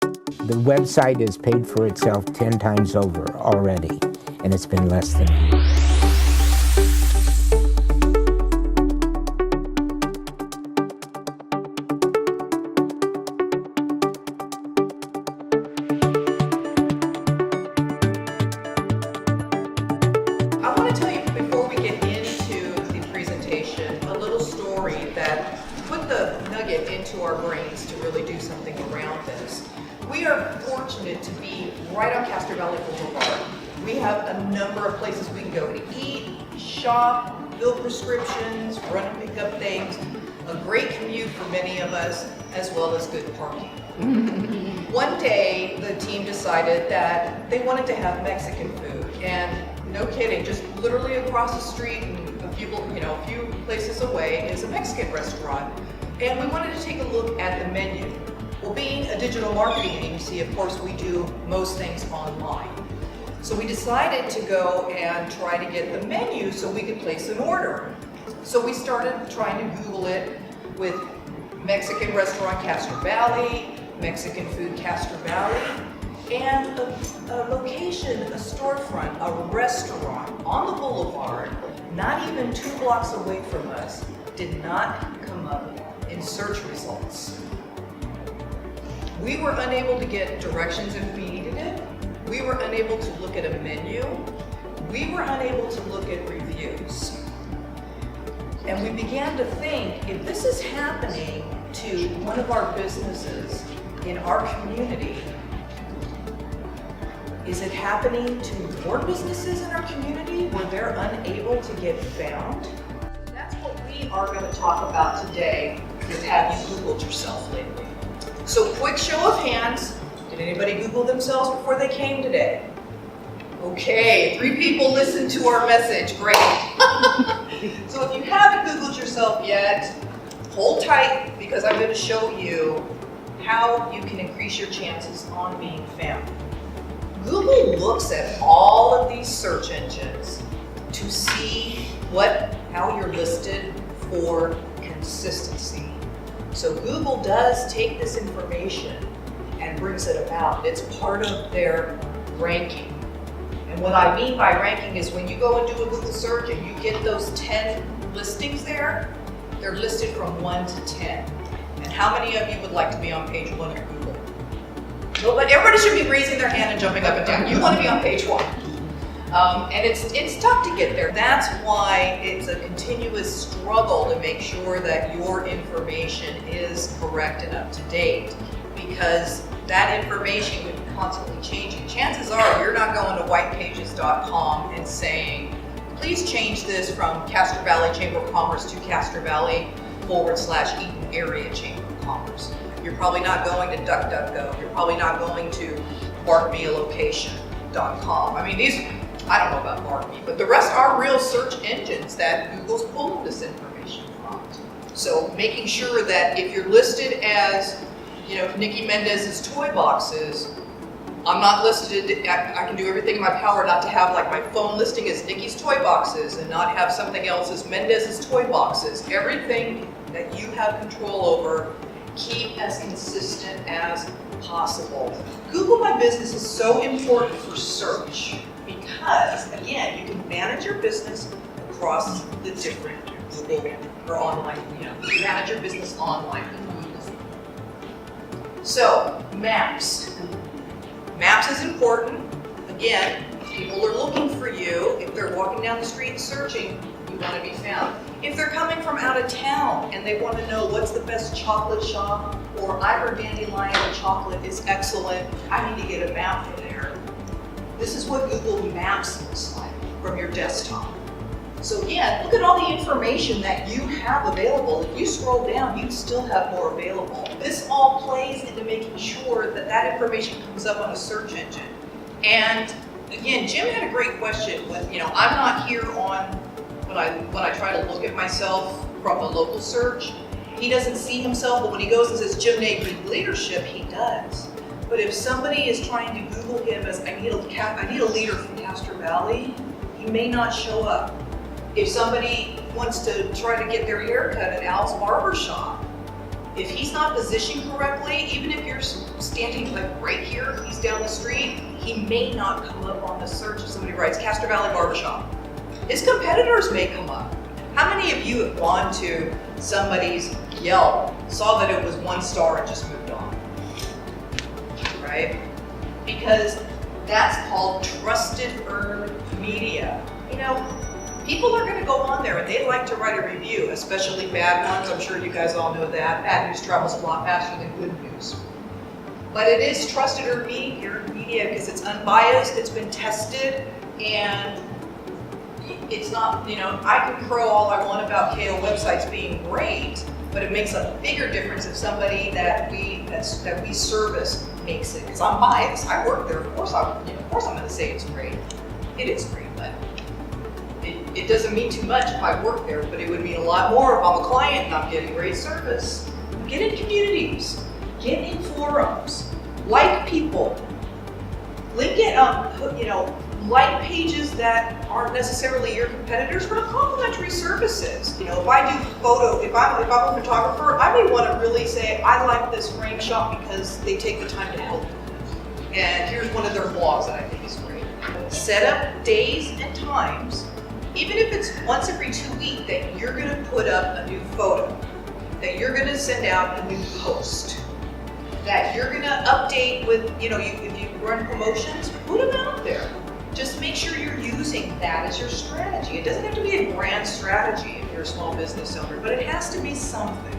The website has paid for itself 10 times over already, and it's been less than a year. I want to tell you, before we get into the presentation, a little story that put the nugget into our brains to really do something around this. We are fortunate to be right on Castro Valley Boulevard. We have a number of places we can go to eat, shop, fill prescriptions, run and pick up things. A great commute for many of us, as well as good parking. One day, the team decided that they wanted to have Mexican food, and no kidding, just literally across the street and a few places away is a Mexican restaurant, and we wanted to take a look at the menu. Well, being a digital marketing agency, of course, we do most things online. So we decided to go and try to get the menu so we could place an order. So we started trying to Google it with Mexican restaurant Castro Valley, Mexican food Castro Valley, and a location, a storefront, a restaurant on the boulevard, not even 2 blocks away from us, did not come up in search results. We were unable to get directions if we needed it. We were unable to look at a menu. We were unable to look at reviews. And we began to think, if this is happening to one of our businesses in our community, is it happening to more businesses in our community where they're unable to get found? That's what we are going to talk about today, is have you Googled yourself lately? So quick show of hands, did anybody Google themselves before they came today? Okay, 3 people listened to our message, great. So if you haven't Googled yourself yet, hold tight, because I'm going to show you how you can increase your chances on being found. Google looks at all of these search engines to see how you're listed for consistency. So Google does take this information and brings it about. It's part of their ranking. And what I mean by ranking is when you go and do a Google search and you get those 10 listings there, they're listed from 1 to 10. And how many of you would like to be on page 1 of Google? Nobody, everybody should be raising their hand and jumping up and down. You want to be on page 1. And it's tough to get there. That's why it's a continuous struggle to make sure that your information is correct and up to date, because that information would be constantly changing. Chances are you're not going to whitepages.com and saying, please change this from Castro Valley Chamber of Commerce to Castro Valley /Eaton Area Chamber of Commerce. You're probably not going to DuckDuckGo. You're probably not going to BarkMeALocation.com. I mean, I don't know about BarkMe, but the rest are real search engines that Google's pulling this information from. So making sure that if you're listed as, Nikki Mendez's Toy Boxes, I'm not listed, I can do everything in my power not to have like my phone listing as Nikki's Toy Boxes and not have something else as Mendez's Toy Boxes. Everything that you have control over, keep as consistent as possible. Google My Business is so important for search because, again, you can manage your business across the different Google or online, you manage your business online. So, maps. Maps is important. Again, people are looking for you. If they're walking down the street searching, you want to be found. If they're coming from out of town and they want to know what's the best chocolate shop, or I heard Dandelion chocolate is excellent, I need to get a map for there. This is what Google Maps looks like from your desktop. So again, look at all the information that you have available. If you scroll down, you still have more available. This all plays into making sure that that information comes up on a search engine. And again, Jim had a great question with, I'm not here on, when I try to look at myself from a local search, he doesn't see himself, but when he goes and says Jim Nagin Leadership, he does. But if somebody is trying to Google him as, I need a leader from Castro Valley, he may not show up. If somebody wants to try to get their hair cut at Al's Barber Shop, If he's not positioned correctly, even if you're standing like right here, he's down the street, he may not come up on the search if somebody writes Castro Valley Barbershop. His competitors may come up. How many of you have gone to somebody's Yelp, saw that it was 1 star and just moved on? Right? Because that's called trusted earned media. You know, people are gonna go on there and they like to write a review, especially bad ones. I'm sure you guys all know that. Bad news travels a lot faster than good news. But it is trusted earned media because it's unbiased, it's been tested, and it's not, you know, I can crow all I want about KO websites being great, but it makes a bigger difference if somebody that we service makes it. Because I'm biased, I work there. Of course I'm going to say it's great. It is great, but it doesn't mean too much if I work there. But it would mean a lot more if I'm a client and I'm getting great service. Get in communities, get in forums, like people, link it up. You know, like pages that aren't necessarily your competitors, but are complimentary services. You know, if I do photo, if I'm a photographer, I may want to really say, I like this frame shop because they take the time to help. And here's one of their blogs that I think is great. Set up days and times, even if it's once every 2 weeks, that you're gonna put up a new photo, that you're gonna send out a new post, that you're gonna update with, you know, if you run promotions, put them out there. Just make sure you're using that as your strategy. It doesn't have to be a grand strategy if you're a small business owner, but it has to be something.